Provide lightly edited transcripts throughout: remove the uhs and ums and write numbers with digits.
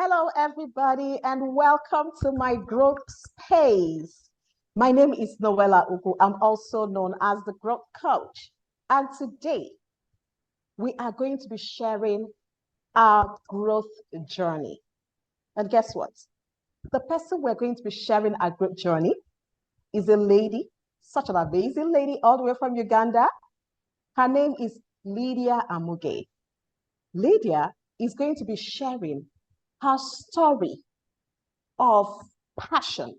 Hello, everybody, and welcome to my growth space. My name is NOELA UGWU. I'm also known as the growth coach. And today, we are going to be sharing our growth journey. And guess what? The person we're going to be sharing our growth journey is a lady, such an amazing lady, all the way from Uganda. Her name is LYDIA AMUGE'S. LYDIA is going to be sharing her story of passion,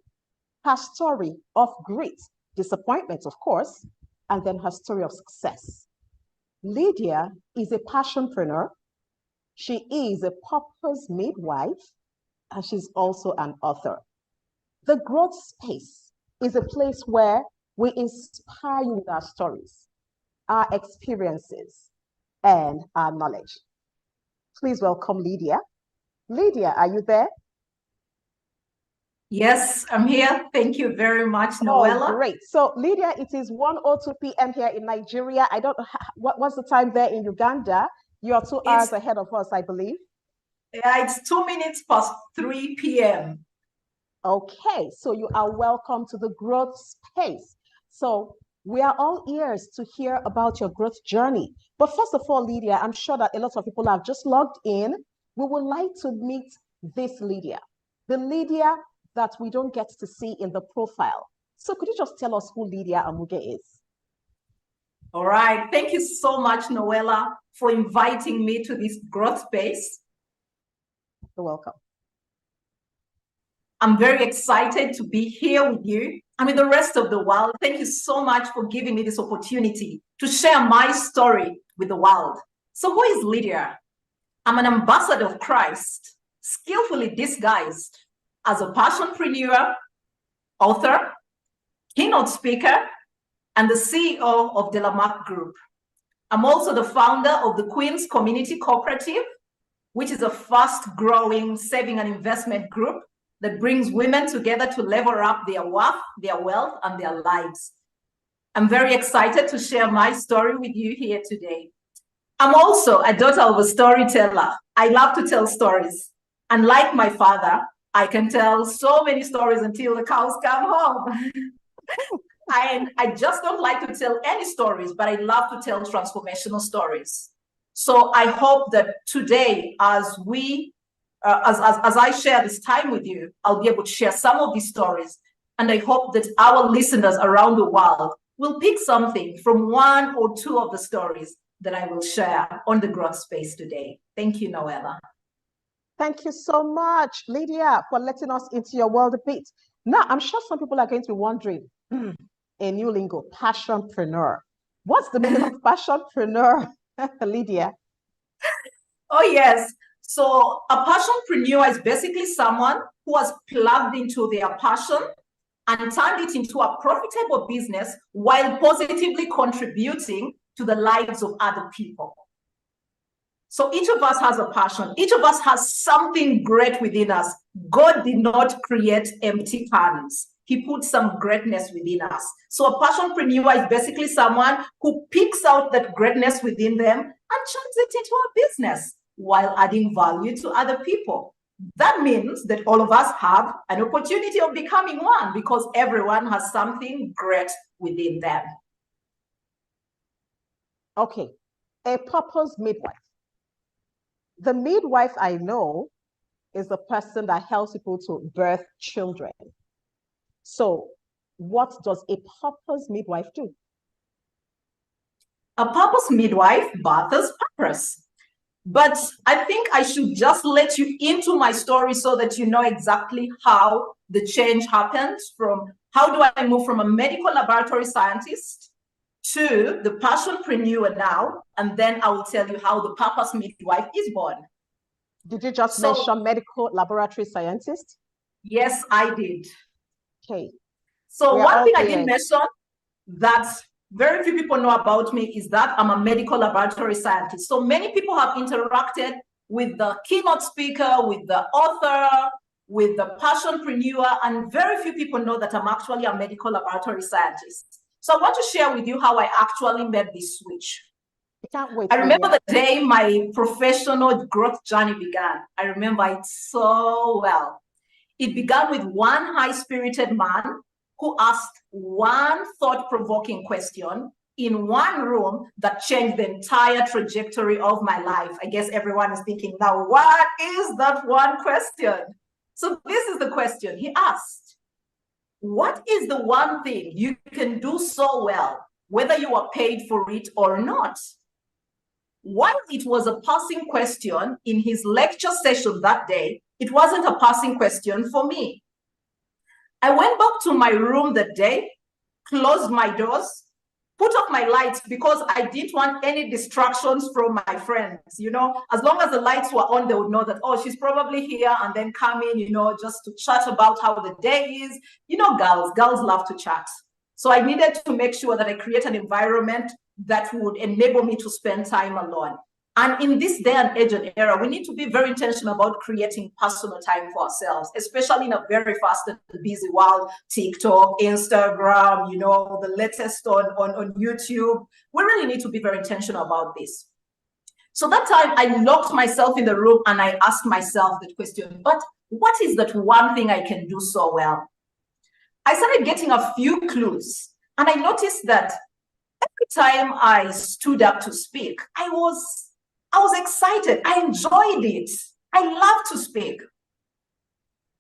her story of great disappointment, of course, and then her story of success. LYDIA is a passionpreneur. She is a purpose midwife, and she's also an author. The growth space is a place where we inspire you with our stories, our experiences, and our knowledge. Please welcome LYDIA. LYDIA, are you there? Yes, I'm here. Thank you very much, NOELA. Oh, great. So, LYDIA, it is 1:02 p.m. here in Nigeria. I don't know what's the time there in Uganda. You're 2 hours ahead of us, I believe. Yeah, it's 2 minutes past 3 p.m. Okay, so you are welcome to the growth space. So we are all ears to hear about your growth journey. But first of all, LYDIA, I'm sure that a lot of people have just logged in. We would like to meet this LYDIA, the LYDIA that we don't get to see in the profile. So could you just tell us who LYDIA AMUGE'S is? All right. Thank you so much, NOELA, for inviting me to this growth space. You're welcome. I'm very excited to be here with you and with the rest of the world. Thank you so much for giving me this opportunity to share my story with the world. So who is LYDIA? I'm an ambassador of Christ, skillfully disguised as a passionpreneur, author, keynote speaker, and the CEO of the Lamarck Group. I'm also the founder of the Queen's Community Cooperative, which is a fast-growing saving and investment group that brings women together to level up their worth, their wealth, and their lives. I'm very excited to share my story with you here today. I'm also a daughter of a storyteller. I love to tell stories. And like my father, I can tell so many stories until the cows come home. I just don't like to tell any stories, but I love to tell transformational stories. So I hope that today, as I share this time with you, I'll be able to share some of these stories. And I hope that our listeners around the world will pick something from one or two of the stories that I will share on the growth space today. Thank you, NOELA. Thank you so much, LYDIA, for letting us into your world a bit. Now, I'm sure some people are going to be wondering, a new lingo, passionpreneur. What's the meaning of passionpreneur, LYDIA? Oh, yes. So a passionpreneur is basically someone who has plugged into their passion and turned it into a profitable business while positively contributing to the lives of other people. So each of us has a passion. Each of us has something great within us. God did not create empty cans. He put some greatness within us. So a passionpreneur is basically someone who picks out that greatness within them and turns it into a business while adding value to other people. That means that all of us have an opportunity of becoming one because everyone has something great within them. Okay, a purpose midwife. The midwife I know is the person that helps people to birth children. So what does a purpose midwife do? A purpose midwife births purpose. But I think I should just let you into my story so that you know exactly how the change happens from how do I move from a medical laboratory scientist to the passionpreneur now, and then I will tell you how the purpose midwife is born. Did you just mention medical laboratory scientist? Yes, I did. Okay. So one thing I didn't mention that very few people know about me is that I'm a medical laboratory scientist. So many people have interacted with the keynote speaker, with the author, with the passionpreneur, and very few people know that I'm actually a medical laboratory scientist. So I want to share with you how I actually made this switch. I can't wait. I remember the day my professional growth journey began. I remember it so well. It began with one high-spirited man who asked one thought-provoking question in one room that changed the entire trajectory of my life. I guess everyone is thinking now, what is that one question? So this is the question. He asked, what is the one thing you can do so well, whether you are paid for it or not? While it was a passing question in his lecture session that day, it wasn't a passing question for me. I went back to my room that day, closed my doors, put off my lights because I didn't want any distractions from my friends. You know, as long as the lights were on, they would know that, oh, she's probably here, and then come in, you know, just to chat about how the day is. You know, girls love to chat. So I needed to make sure that I create an environment that would enable me to spend time alone. And in this day and age and era, we need to be very intentional about creating personal time for ourselves, especially in a very fast and busy world. TikTok, Instagram, you know, the latest on YouTube. We really need to be very intentional about this. So that time I locked myself in the room and I asked myself the question, but what is that one thing I can do so well? I started getting a few clues, and I noticed that every time I stood up to speak, I was excited. I enjoyed it. I love to speak.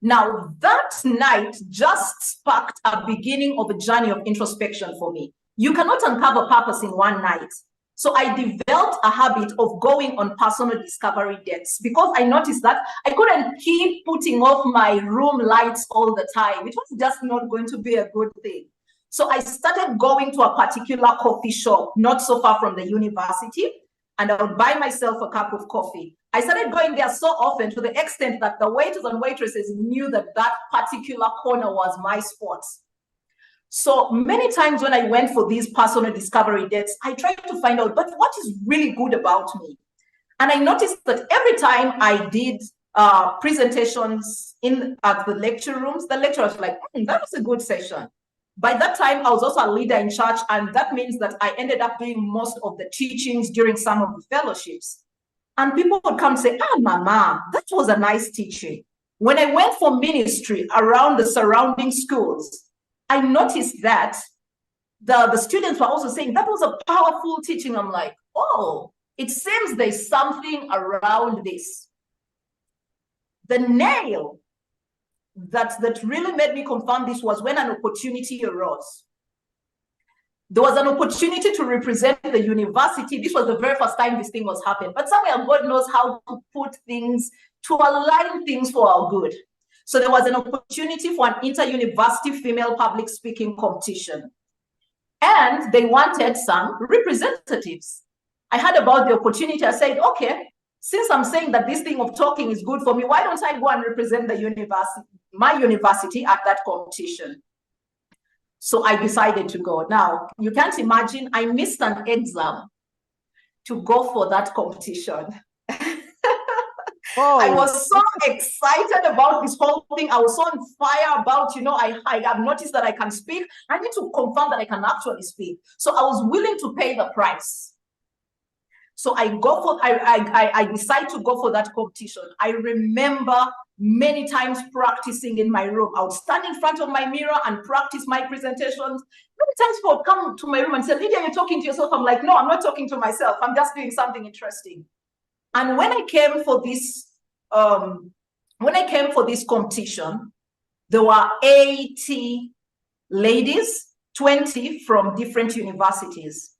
Now, that night just sparked a beginning of a journey of introspection for me. You cannot uncover purpose in one night. So I developed a habit of going on personal discovery dates because I noticed that I couldn't keep putting off my room lights all the time. It was just not going to be a good thing. So I started going to a particular coffee shop, not so far from the university, and I would buy myself a cup of coffee. I started going there so often to the extent that the waiters and waitresses knew that that particular corner was my spot. So many times when I went for these personal discovery dates, I tried to find out, but what is really good about me? And I noticed that every time I did presentations at the lecture rooms, the lecturer was like, that was a good session. By that time, I was also a leader in church, and that means that I ended up doing most of the teachings during some of the fellowships. And people would come and say, Mama, that was a nice teaching. When I went for ministry around the surrounding schools, I noticed that the students were also saying, that was a powerful teaching. I'm like, oh, it seems there's something around this. The nail that really made me confirm this was when an opportunity arose. There was an opportunity to represent the university. This was the very first time this thing was happening. But somewhere God knows how to put things, to align things for our good. So there was an opportunity for an inter-university female public speaking competition. And they wanted some representatives. I heard about the opportunity. I said, okay, since I'm saying that this thing of talking is good for me, why don't I go and represent the university, my university at that competition? So I decided to go. Now, you can't imagine, I missed an exam to go for that competition. Oh. I was so excited about this whole thing. I was so on fire about, you know, I have noticed that I can speak. I need to confirm that I can actually speak. So I was willing to pay the price. So I decided to go for that competition. I remember many times practicing in my room. I would stand in front of my mirror and practice my presentations. Many times people would come to my room and say, Lydia, you're talking to yourself. I'm like, no, I'm not talking to myself. I'm just doing something interesting. And when I came for this, competition, there were 80 ladies, 20 from different universities.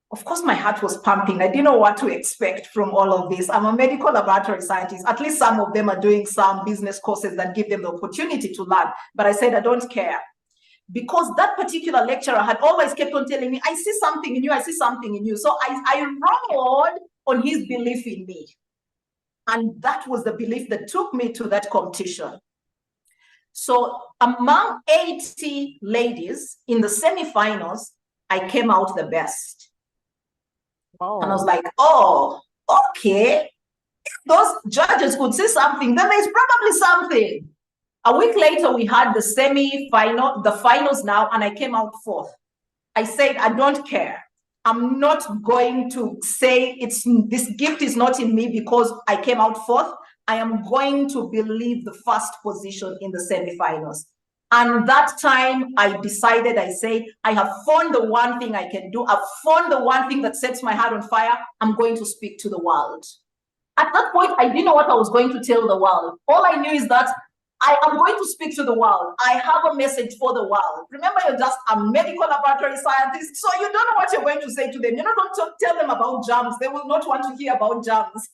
Of course, my heart was pumping. I didn't know what to expect from all of this. I'm a medical laboratory scientist. At least some of them are doing some business courses that give them the opportunity to learn. But I said, I don't care. Because that particular lecturer had always kept on telling me, I see something in you, I see something in you. So I rode on his belief in me. And that was the belief that took me to that competition. So among 80 ladies in the semifinals, I came out the best. Oh. And I was like, oh, okay. If those judges could say something, then there's probably something. A week later, we had the semi-final, the finals now, and I came out fourth. I said, I don't care. I'm not going to say this gift is not in me because I came out fourth. I am going to believe the first position in the semifinals. And that time I decided, I said, I have found the one thing I can do. I've found the one thing that sets my heart on fire. I'm going to speak to the world. At that point, I didn't know what I was going to tell the world. All I knew is that I am going to speak to the world. I have a message for the world. Remember, you're just a medical laboratory scientist, so you don't know what you're going to say to them. You don't tell them about germs. They will not want to hear about germs.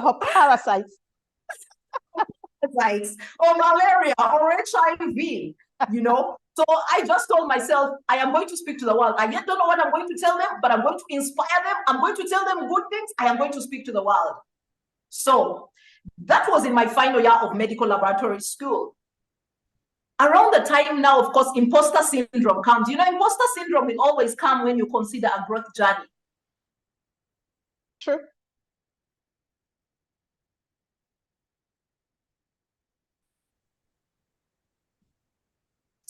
Or parasites. Or malaria or HIV, you know. So I just told myself, I am going to speak to the world. I yet don't know what I'm going to tell them, but I'm going to inspire them. I'm going to tell them good things. I am going to speak to the world. So that was in my final year of medical laboratory school. Around the time now, of course, imposter syndrome comes. You know, imposter syndrome will always come when you consider a growth journey. True.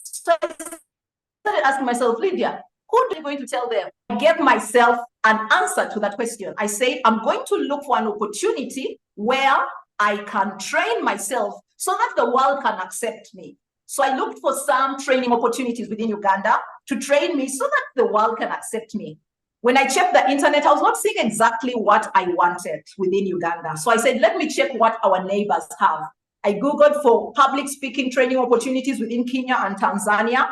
So I started asking myself, Lydia, who are you going to tell them? I gave myself an answer to that question. I said, I'm going to look for an opportunity where I can train myself so that the world can accept me. So I looked for some training opportunities within Uganda to train me so that the world can accept me. When I checked the internet, I was not seeing exactly what I wanted within Uganda. So I said, let me check what our neighbors have. I Googled for public speaking training opportunities within Kenya and Tanzania,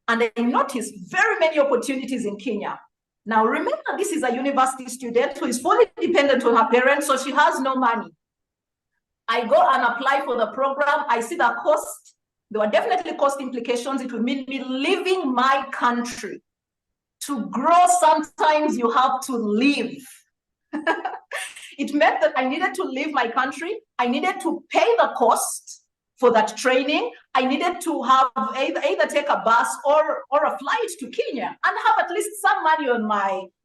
and I noticed very many opportunities in Kenya. Now, remember, this is a university student who is fully dependent on her parents, so she has no money. I go and apply for the program. I see the cost. There were definitely cost implications. It would mean me leaving my country. To grow, sometimes you have to leave. It meant that I needed to leave my country. I needed to pay the cost for that training. I needed to have either take a bus or a flight to Kenya and have at least some money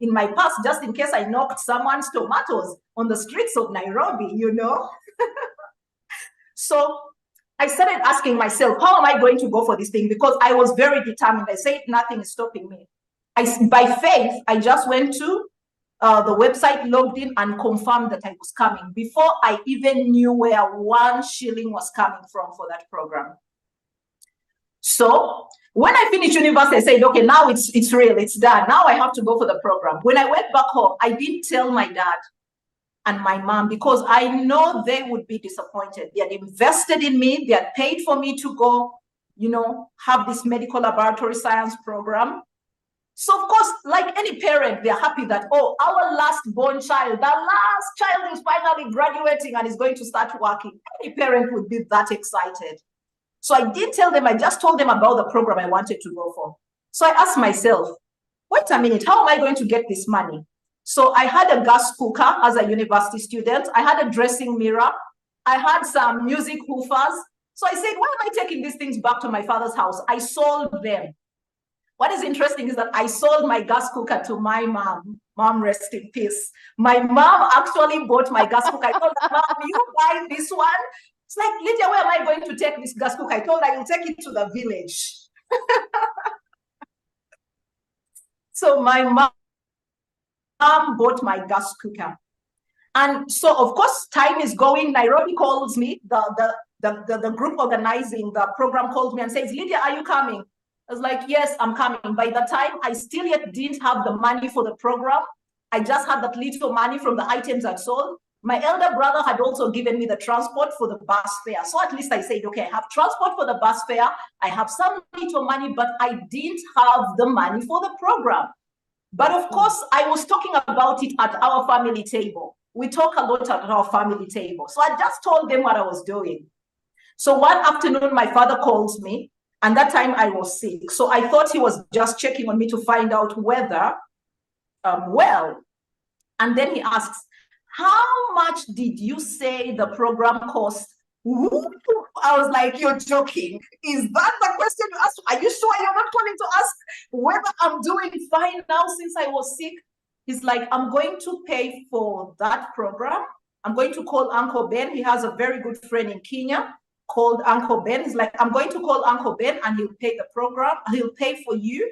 in my purse just in case I knocked someone's tomatoes on the streets of Nairobi, you know. So I started asking myself, how am I going to go for this thing? Because I was very determined. I said nothing is stopping me. By faith, I just went to the website, logged in, and confirmed that I was coming before I even knew where 1 shilling was coming from for that program. So when I finished university, I said, okay, now it's real, it's done. Now I have to go for the program. When I went back home, I didn't tell my dad and my mom because I know they would be disappointed. They had invested in me. They had paid for me to go, you know, have this medical laboratory science program. So of course, like any parent, they're happy that, oh, our last born child, the last child is finally graduating and is going to start working. Any parent would be that excited. So I didn't tell them, I just told them about the program I wanted to go for. So I asked myself, wait a minute, how am I going to get this money? So I had a gas cooker as a university student. I had a dressing mirror. I had some music hoofers. So I said, why am I taking these things back to my father's house? I sold them. What is interesting is that I sold my gas cooker to my mom. Mom, rest in peace. My mom actually bought my gas cooker. I told her, Mom, you buy this one? It's like, Lydia, where am I going to take this gas cooker? I told her I will take it to the village. So my mom bought my gas cooker. And so, of course, time is going. Nairobi calls me. The group organizing the program calls me and says, Lydia, are you coming? I was like, yes, I'm coming. By the time, I still yet didn't have the money for the program. I just had that little money from the items I'd sold. My elder brother had also given me the transport for the bus fare. So at least I said, okay, I have transport for the bus fare. I have some little money, but I didn't have the money for the program. But of course, I was talking about it at our family table. We talk a lot at our family table. So I just told them what I was doing. So one afternoon, my father calls me. And that time I was sick. So I thought he was just checking on me to find out whether I'm well. And then he asks, how much did you say the program cost? I was like, you're joking. Is that the question you asked? Are you sure you're not calling to ask whether I'm doing fine now since I was sick? He's like, I'm going to pay for that program. I'm going to call Uncle Ben. He has a very good friend in Kenya called Uncle Ben. He's like, I'm going to call Uncle Ben and he'll pay the program. He'll pay for you.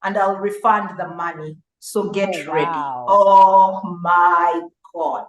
and I'll refund the money. So get ready. Wow. Oh my God.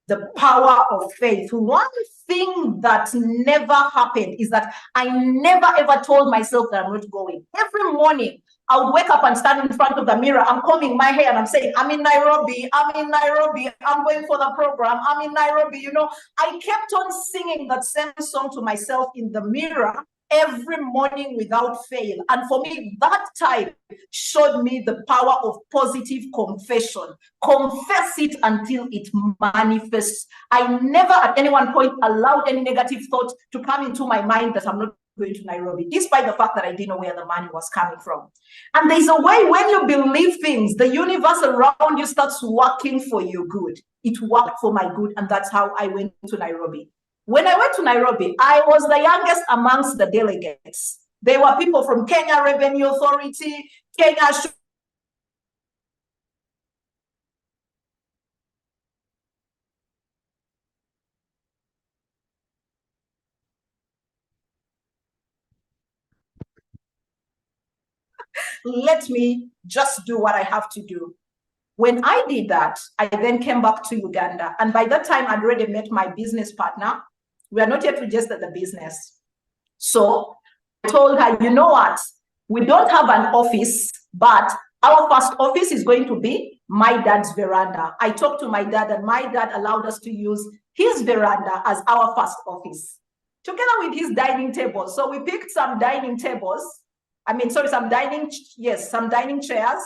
The power of faith. One thing that never happened is that I never ever told myself that I'm not going. Every morning, I would wake up and stand in front of the mirror. I'm combing my hair and I'm saying, I'm in Nairobi. I'm in Nairobi. I'm going for the program. I'm in Nairobi. You know, I kept on singing that same song to myself in the mirror every morning without fail. And for me, that time showed me the power of positive confession. Confess it until it manifests. I never at any one point allowed any negative thought to come into my mind that I'm not going to Nairobi, despite the fact that I didn't know where the money was coming from. And there's a way when you believe things, the universe around you starts working for your good. It worked for my good, and that's how I went to Nairobi. When I went to Nairobi, I was the youngest amongst the delegates. There were people from Kenya Revenue Authority, Kenya. Let me just do what I have to do. When I did that, I then came back to Uganda. And by that time, I'd already met my business partner. We are not yet registered the business. So I told her, you know what? We don't have an office, but our first office is going to be my dad's veranda. I talked to my dad, and my dad allowed us to use his veranda as our first office, together with his dining table. So we picked some dining tables. Some dining chairs.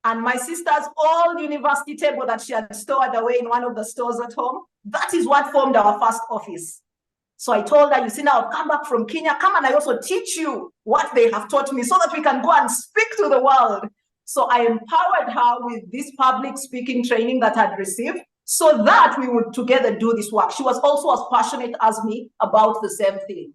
And my sister's old university table that she had stored away in one of the stores at home. That is what formed our first office. So I told her, you see, now I've come back from Kenya. Come and I also teach you what they have taught me so that we can go and speak to the world. So I empowered her with this public speaking training that I'd received so that we would together do this work. She was also as passionate as me about the same thing.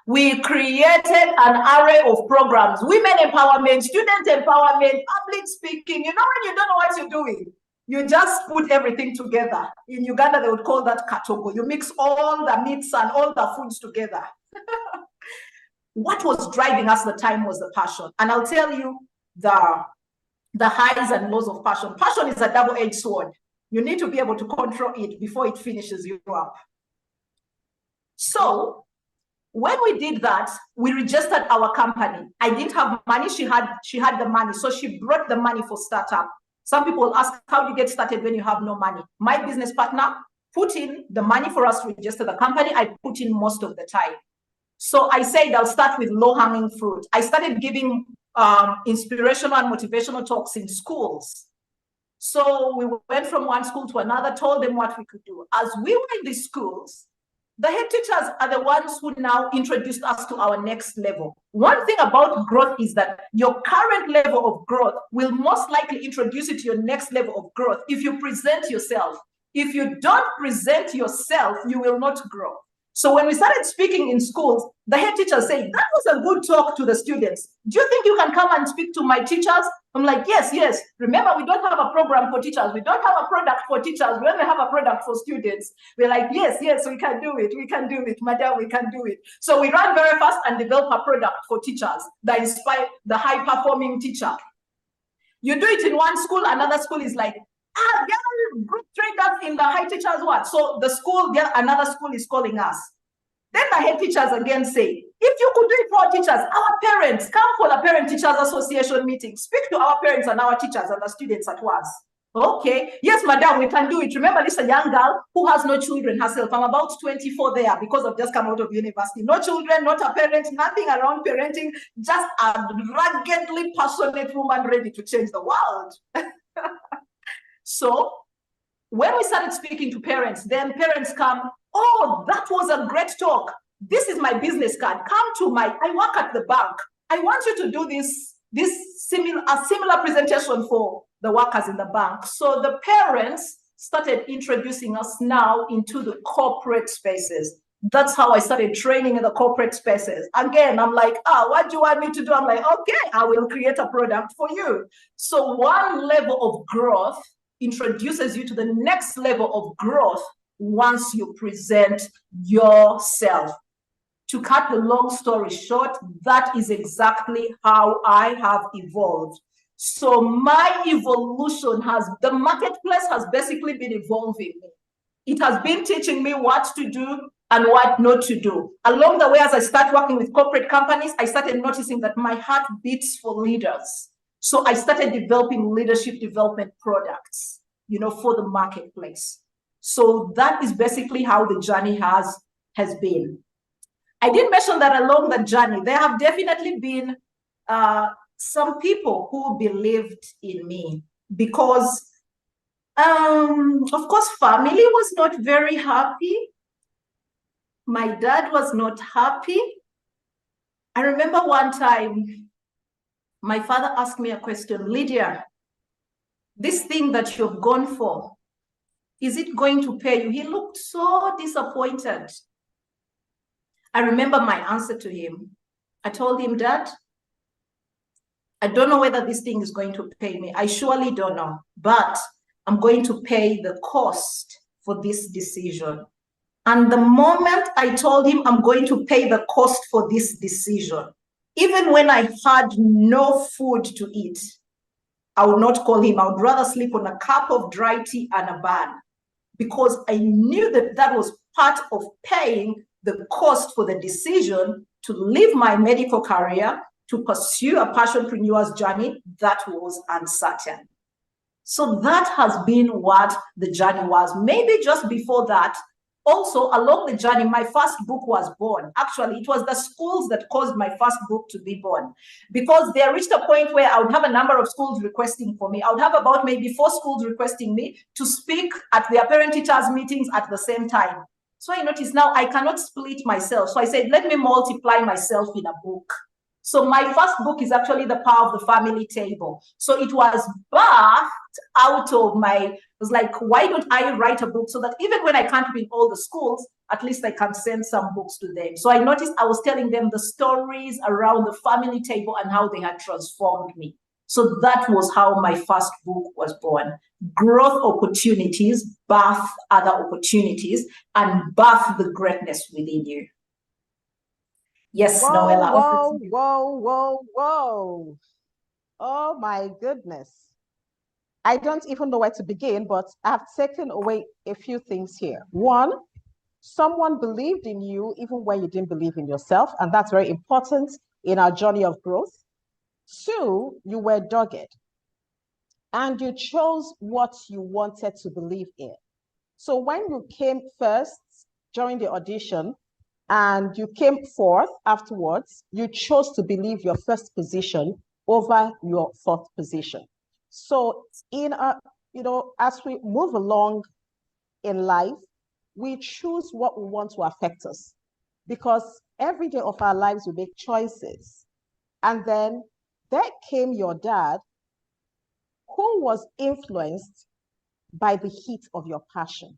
We created an array of programs: women empowerment, student empowerment, public speaking. You know, when you don't know what you're doing, you just put everything together. In Uganda, they would call that katogo. You mix all the meats and all the foods together. What was driving us at the time was the passion. And I'll tell you the highs and lows of passion. Passion is a double-edged sword. You need to be able to control it before it finishes you up. So when we did that, we registered our company. I didn't have money. She had the money. So she brought the money for startup. Some people ask, how do you get started when you have no money? My business partner put in the money for us to register the company. I put in most of the time. So I said, I'll start with low-hanging fruit. I started giving inspirational and motivational talks in schools. So we went from one school to another, told them what we could do. As we were in these schools, the head teachers are the ones who now introduced us to our next level. One thing about growth is that your current level of growth will most likely introduce you to your next level of growth if you present yourself. If you don't present yourself, you will not grow. So when we started speaking in schools, the head teacher said, that was a good talk to the students. Do you think you can come and speak to my teachers? I'm like, yes, yes. Remember, we don't have a program for teachers. We don't have a product for teachers. We only have a product for students. We're like, yes, yes, we can do it. We can do it. Madam, we can do it. So we ran very fast and developed a product for teachers that inspire the high-performing teacher. You do it in one school, another school is like, there are group traders in the high teachers what? So the school, another school is calling us. Then the head teachers again say, if you could do it for our teachers, our parents, come for the Parent Teachers Association meeting, speak to our parents and our teachers and the students at once. Okay, yes, madam, we can do it. Remember, this is a young girl who has no children herself. I'm about 24 there because I've just come out of university. No children, not a parent, nothing around parenting, just a ruggedly passionate woman ready to change the world. So when we started speaking to parents, then parents come, oh, that was a great talk. This is my business card. Come to I work at the bank. I want you to do a similar presentation for the workers in the bank. So the parents started introducing us now into the corporate spaces. That's how I started training in the corporate spaces. Again, I'm like, what do you want me to do? I'm like, okay, I will create a product for you. So one level of growth introduces you to the next level of growth once you present yourself. to cut the long story short, that is exactly how I have evolved. So my evolution the marketplace has basically been evolving. It has been teaching me what to do and what not to do. Along the way, as I start working with corporate companies, I started noticing that my heart beats for leaders. So I started developing leadership development products, for the marketplace. So that is basically how the journey has been. I did mention that along the journey, there have definitely been some people who believed in me because, of course, family was not very happy. My dad was not happy. I remember one time, my father asked me a question, Lydia, this thing that you've gone for, is it going to pay you? He looked so disappointed. I remember my answer to him. I told him, Dad, I don't know whether this thing is going to pay me. I surely don't know, but I'm going to pay the cost for this decision. And the moment I told him I'm going to pay the cost for this decision, even when I had no food to eat, I would not call him. I would rather sleep on a cup of dry tea and a bun, because I knew that that was part of paying the cost for the decision to leave my medical career to pursue a passionpreneur's journey that was uncertain. So that has been what the journey was. Maybe just before that, also along the journey, my first book was born. Actually, it was the schools that caused my first book to be born, because they reached a point where I would have a number of schools requesting for me. I would have about maybe 4 schools requesting me to speak at their parent-teachers meetings at the same time. So I noticed now I cannot split myself. So I said, let me multiply myself in a book. So my first book is actually The Power of the Family Table. So it was birthed out of I was like, why don't I write a book so that even when I can't be in all the schools, at least I can send some books to them. So I noticed I was telling them the stories around the family table and how they had transformed me. So that was how my first book was born. Growth opportunities birth other opportunities and birth the greatness within you. Yes, Whoa, Noela. whoa. Oh my goodness. I don't even know where to begin, but I've taken away a few things here. One, someone believed in you even when you didn't believe in yourself, and that's very important in our journey of growth. 2, you were dogged, and you chose what you wanted to believe in. So when you came first during the audition, and you came fourth afterwards, you chose to believe your first position over your 4th position. So as we move along in life, we choose what we want to affect us, because every day of our lives we make choices. And then there came your dad, who was influenced by the heat of your passion,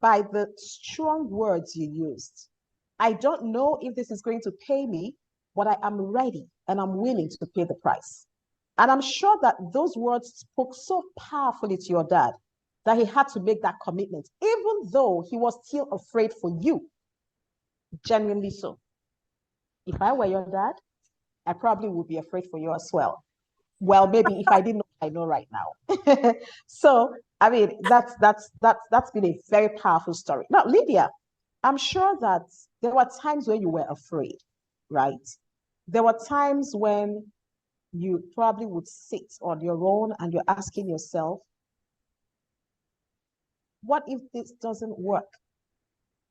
by the strong words you used. I don't know if this is going to pay me, but I am ready and I'm willing to pay the price. And I'm sure that those words spoke so powerfully to your dad that he had to make that commitment, even though he was still afraid for you. Genuinely so. If I were your dad, I probably would be afraid for you as well. Well, maybe if I didn't know, I know right now. So, I mean, that's been a very powerful story. Now, Lydia, I'm sure that there were times when you were afraid, right? There were times when you probably would sit on your own and you're asking yourself, what if this doesn't work?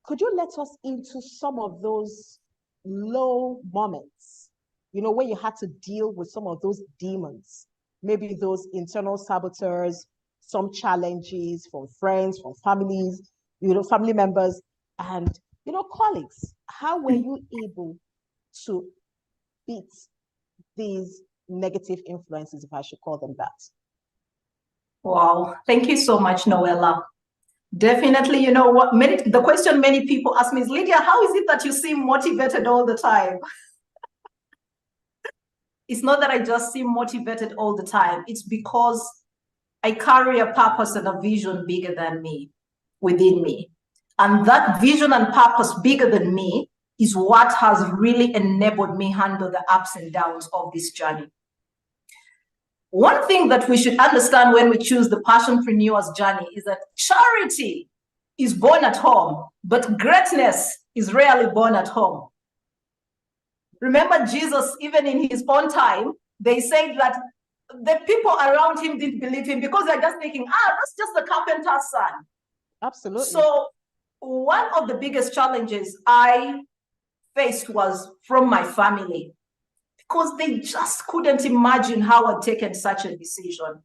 Could you let us into some of those low moments, where you had to deal with some of those demons, maybe those internal saboteurs, some challenges from friends, from families, family members, and, colleagues? How were you able to beat these negative influences, if I should call them that? Wow, thank you so much, Noela. Definitely, the question many people ask me is, Lydia, how is it that you seem motivated all the time? It's not that I just seem motivated all the time. It's because I carry a purpose and a vision bigger than me, within me. And that vision and purpose bigger than me is what has really enabled me handle the ups and downs of this journey. One thing that we should understand when we choose the passionpreneur's journey is that charity is born at home, but greatness is rarely born at home. Remember Jesus, even in his own time, they said that the people around him didn't believe him because they're just thinking, that's just the carpenter's son. Absolutely. So one of the biggest challenges I faced was from my family, because they just couldn't imagine how I'd taken such a decision.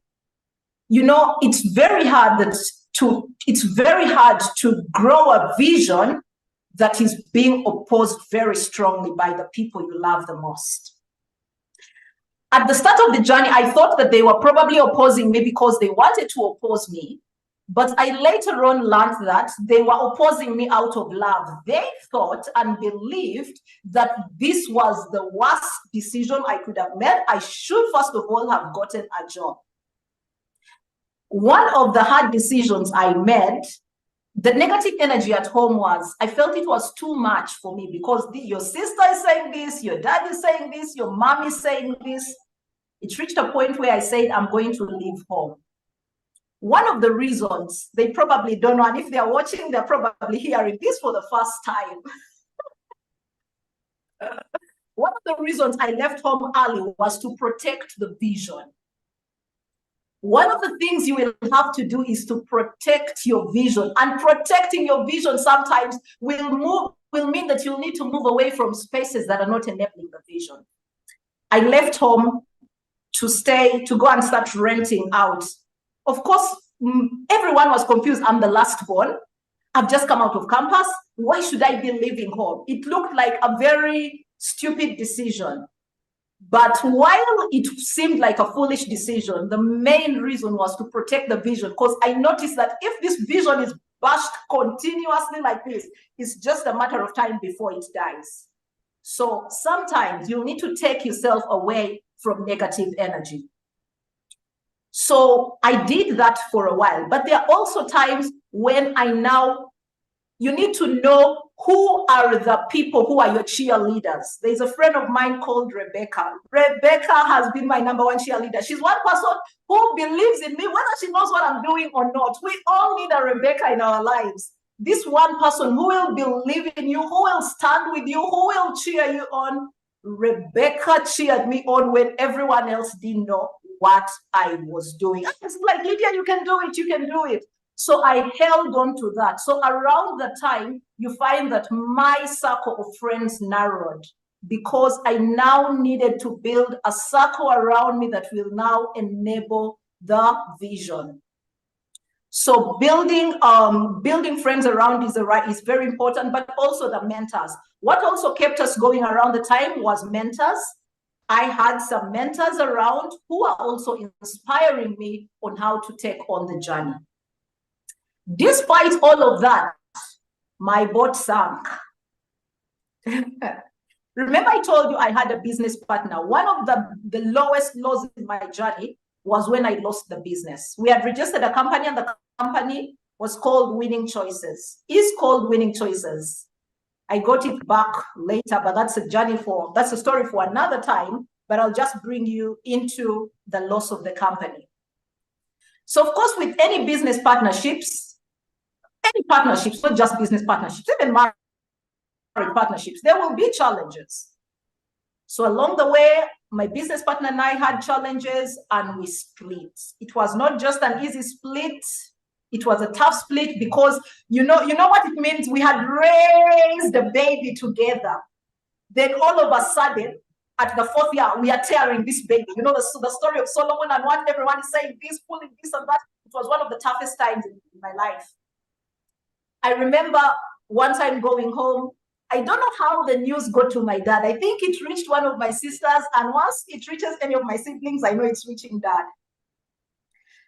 You know, it's very hard to grow a vision that is being opposed very strongly by the people you love the most. At the start of the journey, I thought that they were probably opposing me because they wanted to oppose me. But I later on learned that they were opposing me out of love. They thought and believed that this was the worst decision I could have made. I should, first of all, have gotten a job. One of the hard decisions I made, the negative energy at home was, I felt it was too much for me because your sister is saying this, your dad is saying this, your mom is saying this. It reached a point where I said, I'm going to leave home. One of the reasons, they probably don't know, and if they're watching, they're probably hearing this for the first time. One of the reasons I left home early was to protect the vision. One of the things you will have to do is to protect your vision, and protecting your vision sometimes will mean that you'll need to move away from spaces that are not enabling the vision. I left home to go and start renting out. Of course, everyone was confused. I'm the last born. I've just come out of campus. Why should I be leaving home? It looked like a very stupid decision. But while it seemed like a foolish decision, the main reason was to protect the vision, because I noticed that if this vision is bashed continuously like this, it's just a matter of time before it dies. So sometimes you need to take yourself away from negative energy. So I did that for a while, but there are also times when you need to know who are the people who are your cheerleaders. There's a friend of mine called Rebecca. Rebecca has been my #1 cheerleader. She's one person who believes in me, whether she knows what I'm doing or not. We all need a Rebecca in our lives. This one person who will believe in you, who will stand with you, who will cheer you on. Rebecca cheered me on when everyone else didn't know what I was doing. It's like, Lydia, you can do it, you can do it. So I held on to that. So around the time, you find that my circle of friends narrowed, because I now needed to build a circle around me that will now enable the vision. So building friends around is very important, but also the mentors. What also kept us going around the time was mentors. I had some mentors around who are also inspiring me on how to take on the journey. Despite all of that, my boat sank. Remember I told you I had a business partner. One of the lowest lows in my journey was when I lost the business. We had registered a company, and the company was called Winning Choices. It's called Winning Choices. I got it back later, but that's a story for another time, but I'll just bring you into the loss of the company. So of course, with any business partnerships, not just business partnerships, even marriage partnerships, there will be challenges. So along the way, my business partner and I had challenges, and we split. It was not just an easy split. It was a tough split, because you know what it means. We had raised the baby together. Then all of a sudden, at the 4th year, we are tearing this baby. You know the story of Solomon, and what everyone is saying, this, pulling this and that. It was one of the toughest times in my life. I remember one time going home. I don't know how the news got to my dad. I think it reached one of my sisters, and once it reaches any of my siblings, I know it's reaching dad.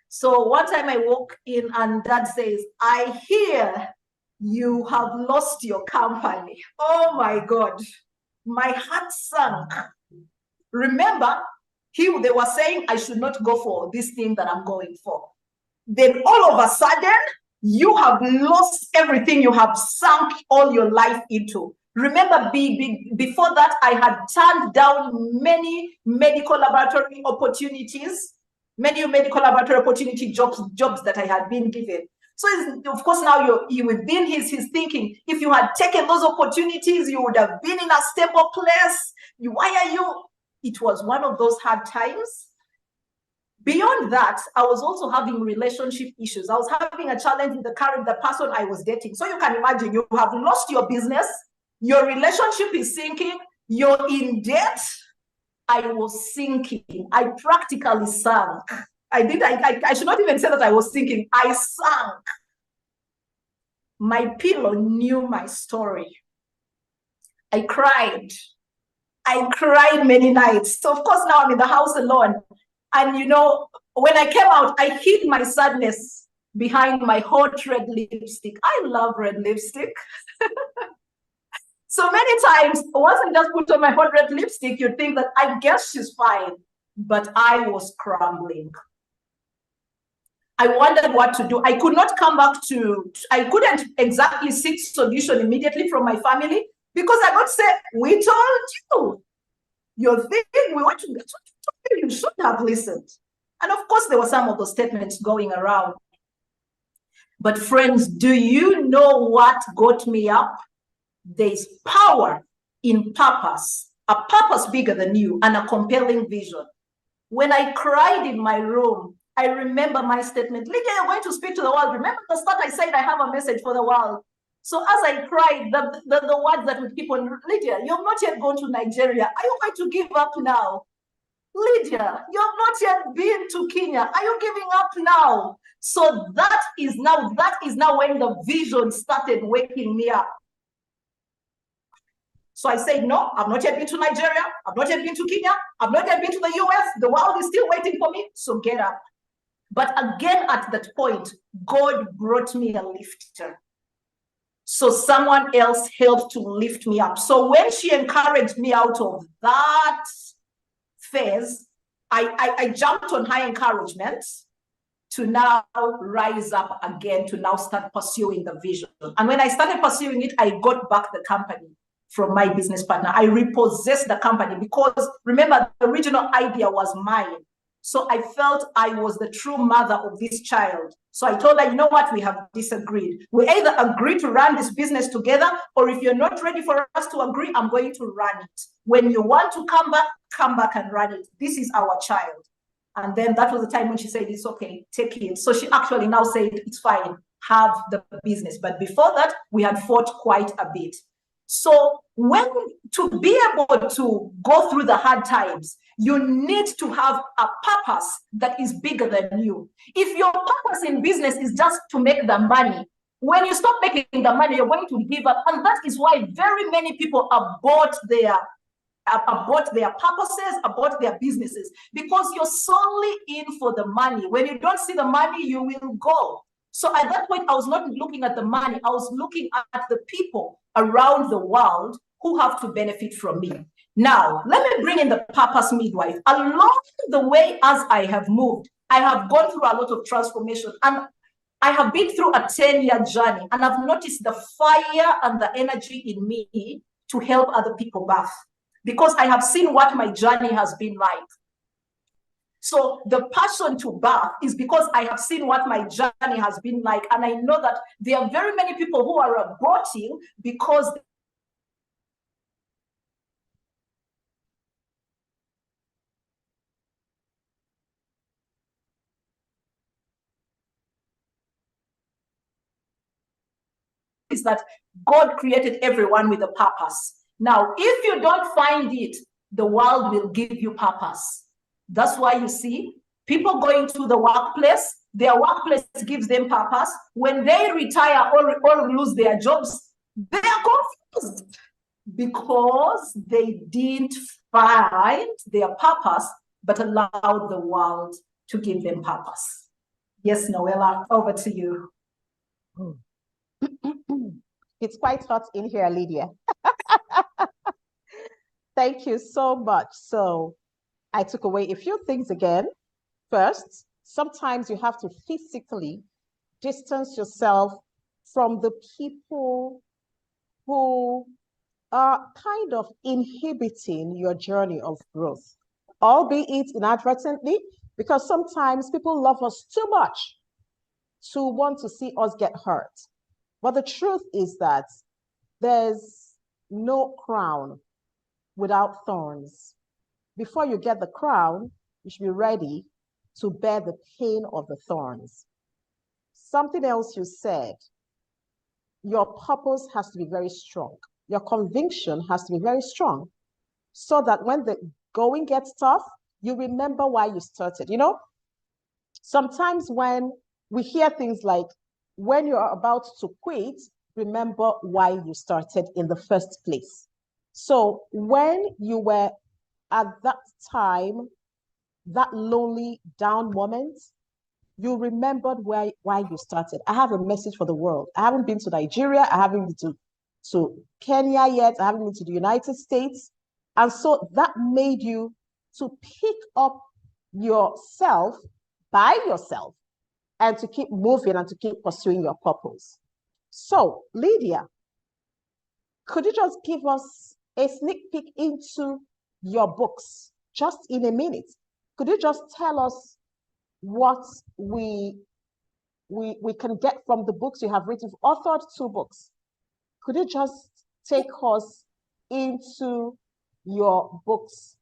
So one time I walk in, and dad says, I hear you have lost your company. Oh my God, my heart sank. Remember, they were saying I should not go for this thing that I'm going for. Then all of a sudden, you have lost everything you have sunk all your life into. Remember, before that, I had turned down many medical laboratory opportunities, jobs that I had been given. So of course now you within his thinking, if you had taken those opportunities, you would have been in a stable place. Why are you? It was one of those hard times. Beyond that, I was also having relationship issues. I was having a challenge with the person I was dating. So you can imagine, you have lost your business, your relationship is sinking, you're in debt. I was sinking. I practically sank. I should not even say that I was sinking. I sank. My pillow knew my story. I cried. I cried many nights. So of course now I'm in the house alone. And you know, when I came out, I hid my sadness behind my hot red lipstick. I love red lipstick. So many times, once I just put on my hot red lipstick, you'd think that I guess she's fine. But I was crumbling. I wondered what to do. I could not come back I couldn't exactly seek solution immediately from my family because I got to say, we told you. Your thing, we want to get you should have listened. And of course, there were some of those statements going around. But friends, do you know what got me up? There's power in purpose, a purpose bigger than you, and a compelling vision. When I cried in my room, I remember my statement, Lydia, you're going to speak to the world. Remember at the start I said I have a message for the world. So as I cried, the words that would keep on, Lydia, you've not yet gone to Nigeria. Are you going to give up now? Lydia, you have not yet been to Kenya. Are you giving up now? So that is now when the vision started waking me up. So I said, no, I've not yet been to Nigeria. I've not yet been to Kenya. I've not yet been to the US. The world is still waiting for me. So get up. But again, at that point, God brought me a lifter. So someone else helped to lift me up. So when she encouraged me out of that phase, I jumped on her encouragement to now rise up again, to now start pursuing the vision. And when I started pursuing it, I got back the company from my business partner. I repossessed the company because remember, the original idea was mine. So I felt I was the true mother of this child. So I told her, you know what, we have disagreed. We either agree to run this business together, or if you're not ready for us to agree, I'm going to run it. When you want to come back and run it. This is our child. And then that was the time when she said, it's okay, take it. So she actually now said, it's fine, have the business. But before that, we had fought quite a bit. So to be able to go through the hard times, you need to have a purpose that is bigger than you. If your purpose in business is just to make the money, when you stop making the money, you're going to give up. And that is why very many people abort their purposes, abort their businesses, because you're solely in for the money. When you don't see the money, you will go. So at that point, I was not looking at the money. I was looking at the people around the world who have to benefit from me. Now, let me bring in the purpose midwife. Along the way, as I have moved, I have gone through a lot of transformation, and I have been through a 10-year journey, and I've noticed the fire and the energy in me to help other people birth, because I have seen what my journey has been like. So the passion to birth is because I have seen what my journey has been like. And I know that there are very many people who are aborting because is that God created everyone with a purpose. Now, if you don't find it, the world will give you purpose. That's why you see people going to the workplace, their workplace gives them purpose. When they retire or lose their jobs, they are confused because they didn't find their purpose, but allowed the world to give them purpose. Yes, Noela, over to you. It's quite hot in here, Lydia. Thank you so much. So I took away a few things again. First, sometimes you have to physically distance yourself from the people who are kind of inhibiting your journey of growth, albeit inadvertently, because sometimes people love us too much to want to see us get hurt. But the truth is that there's no crown without thorns. Before you get the crown, you should be ready to bear the pain of the thorns. Something else you said, your purpose has to be very strong. Your conviction has to be very strong so that when the going gets tough, you remember why you started. You know, sometimes when we hear things like, when you're about to quit, remember why you started in the first place. So when you were at that time, that lonely down moment, you remembered why you started. I have a message for the world. I haven't been to Nigeria. I haven't been to Kenya yet. I haven't been to the United States. And so that made you to pick up yourself by yourself and to keep moving and to keep pursuing your purpose. So, Lydia, could you just give us a sneak peek into your books, just in a minute? Could you just tell us what we can get from the books you have written? You've authored 2 books. Could you just take us into your books,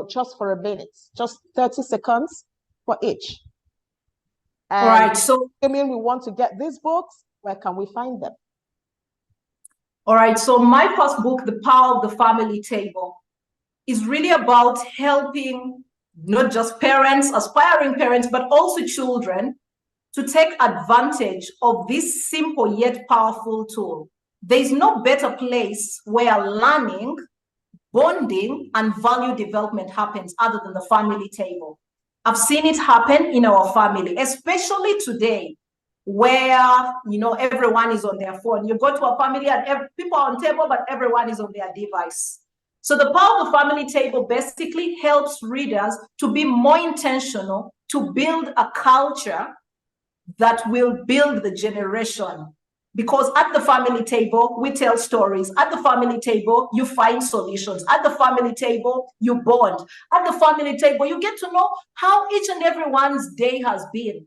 just for a minute, just 30 seconds for each? And all right, so I mean, we want to get these books. Where can we find them? All right, so my first book, The Power of the Family Table, is really about helping not just parents, aspiring parents, but also children to take advantage of this simple yet powerful tool. There is no better place where learning, bonding, and value development happens other than the family table. I've seen it happen in our family, especially today, where everyone is on their phone. You go to a family and people are on table, but everyone is on their device. So the Power of the Family Table basically helps readers to be more intentional, to build a culture that will build the generation. Because at the family table, we tell stories. At the family table, you find solutions. At the family table, you bond. At the family table, you get to know how each and everyone's day has been.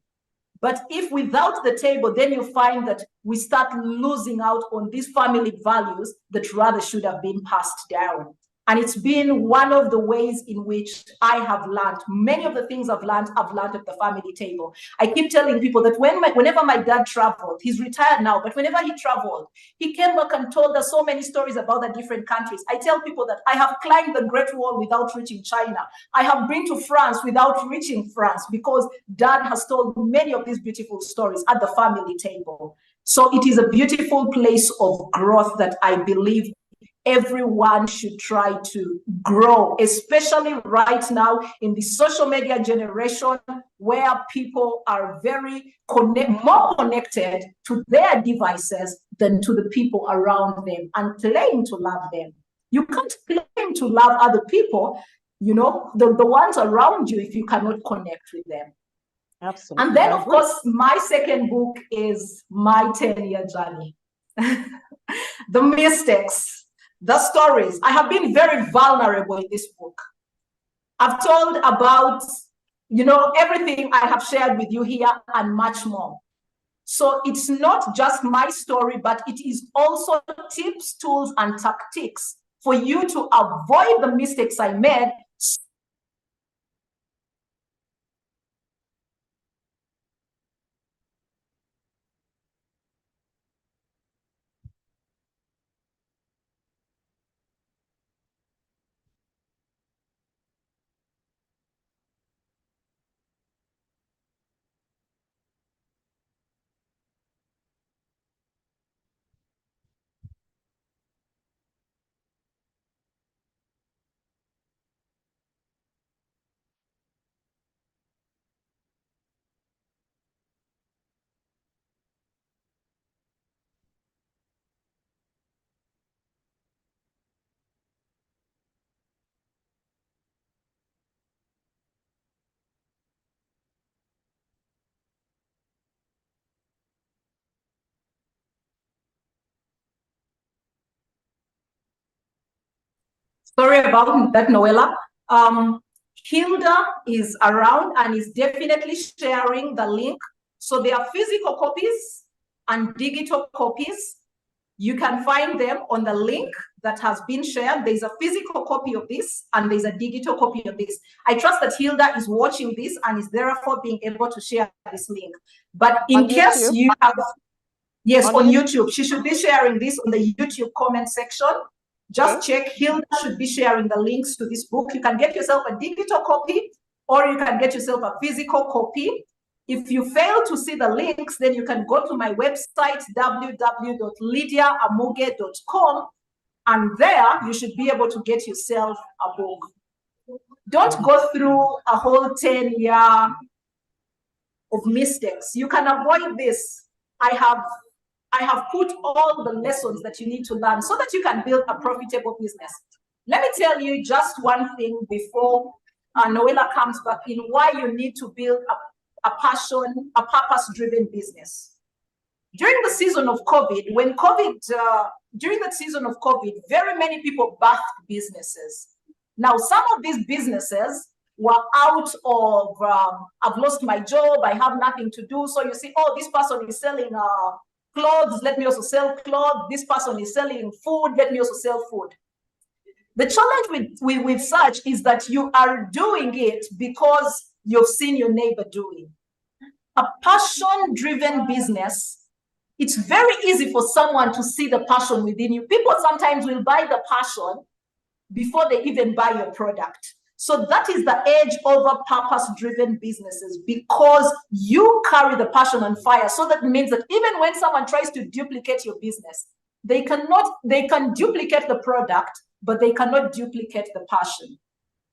But if without the table, then you find that we start losing out on these family values that rather should have been passed down. And it's been one of the ways in which I have learned. Many of the things I've learned at the family table. I keep telling people that whenever my dad traveled, he's retired now, but whenever he traveled, he came back and told us so many stories about the different countries. I tell people that I have climbed the Great Wall without reaching China. I have been to France without reaching France because dad has told many of these beautiful stories at the family table. So it is a beautiful place of growth that I believe everyone should try to grow, especially right now in the social media generation where people are very more connected to their devices than to the people around them and claim to love them. You can't claim to love other people, the ones around you, if you cannot connect with them. Absolutely. And then, of course, my second book is my 10-year journey. The mistakes, the stories. I have been very vulnerable in this book. I've told about, everything I have shared with you here and much more. So it's not just my story, but it is also tips, tools, and tactics for you to avoid the mistakes I made. Sorry about that, Noela. Hilda is around and is definitely sharing the link. So there are physical copies and digital copies. You can find them on the link that has been shared. There's a physical copy of this and there's a digital copy of this. I trust that Hilda is watching this and is therefore being able to share this link. But in case you have, yes, on YouTube, she should be sharing this on the YouTube comment section. Just check, Hilda should be sharing the links to this book. You can get yourself a digital copy or you can get yourself a physical copy. If you fail to see the links, then you can go to my website, www.lydiaamuge.com, and there you should be able to get yourself a book. Don't go through a whole 10-year of mistakes. You can avoid this. I have put all the lessons that you need to learn so that you can build a profitable business. Let me tell you just one thing before Noela comes back in, why you need to build a purpose-driven business. During the season of COVID, during the season of COVID, very many people birthed businesses. Now, some of these businesses were out of, I've lost my job, I have nothing to do. So you see, oh, this person is selling clothes, let me also sell clothes. This person is selling food, let me also sell food. The challenge with such is that you are doing it because you've seen your neighbor doing. A passion-driven business, it's very easy for someone to see the passion within you. People sometimes will buy the passion before they even buy your product. So that is the edge over purpose-driven businesses, because you carry the passion and fire. So that means that even when someone tries to duplicate your business, they can duplicate the product, but they cannot duplicate the passion.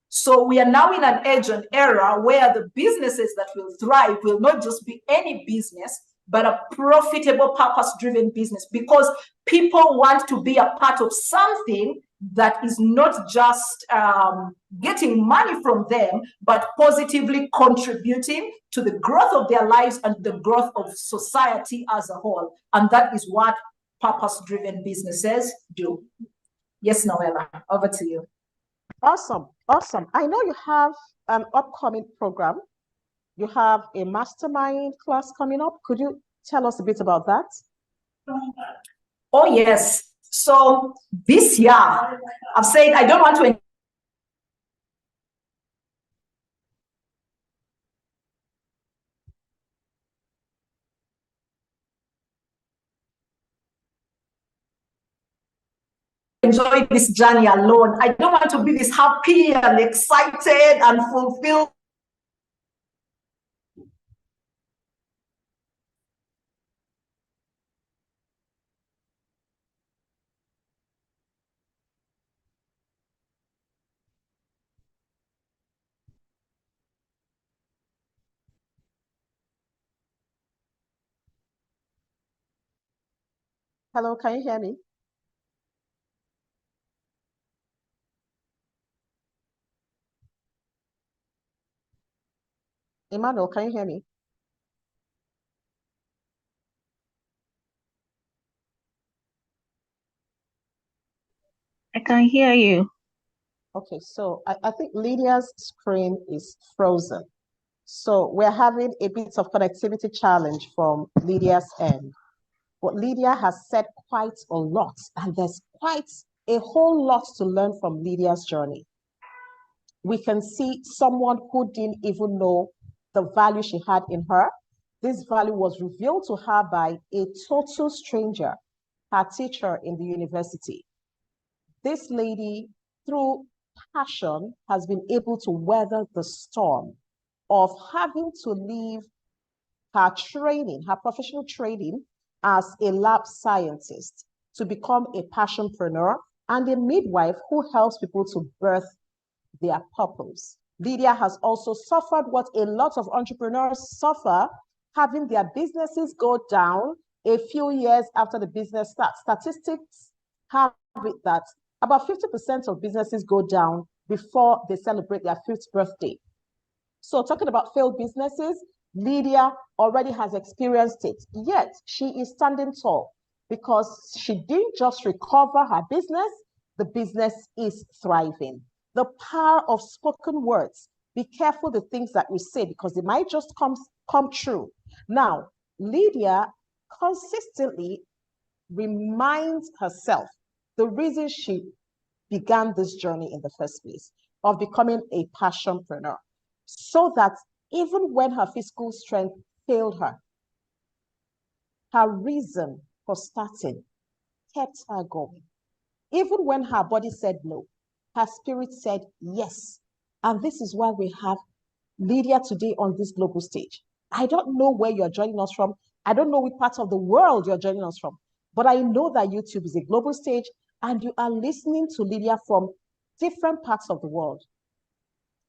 So we are now in an age and era where the businesses that will thrive will not just be any business, but a profitable purpose-driven business, because people want to be a part of something that is not just getting money from them, but positively contributing to the growth of their lives and the growth of society as a whole. And that is what purpose-driven businesses do. Yes, Noela, over to you. Awesome. Awesome. I know you have an upcoming program. You have a mastermind class coming up. Could you tell us a bit about that? Oh, yes. So this year, I've said I don't want to enjoy this journey alone. I don't want to be this happy and excited and fulfilled. Hello, can you hear me? Emmanuel, can you hear me? I can hear you. Okay, so I think Lydia's screen is frozen. So we're having a bit of connectivity challenge from Lydia's end. But Lydia has said quite a lot, and there's quite a whole lot to learn from Lydia's journey. We can see someone who didn't even know the value she had in her. This value was revealed to her by a total stranger, her teacher in the university. This lady, through passion, has been able to weather the storm of having to leave her training, her professional training as a lab scientist, to become a passionpreneur and a midwife who helps people to birth their purpose. Lydia has also suffered what a lot of entrepreneurs suffer, having their businesses go down a few years after the business starts. Statistics have it that about 50% of businesses go down before they celebrate their 5th birthday. So talking about failed businesses, Lydia already has experienced it, yet she is standing tall because she didn't just recover her business, the business is thriving. The power of spoken words. Be careful the things that you say because they might just come true. Now, Lydia consistently reminds herself the reason she began this journey in the first place of becoming a passionpreneur, so that even when her physical strength failed her, her reason for starting kept her going. Even when her body said no, her spirit said yes. And this is why we have Lydia today on this global stage. I don't know where you're joining us from. I don't know which part of the world you're joining us from, but I know that YouTube is a global stage and you are listening to Lydia from different parts of the world.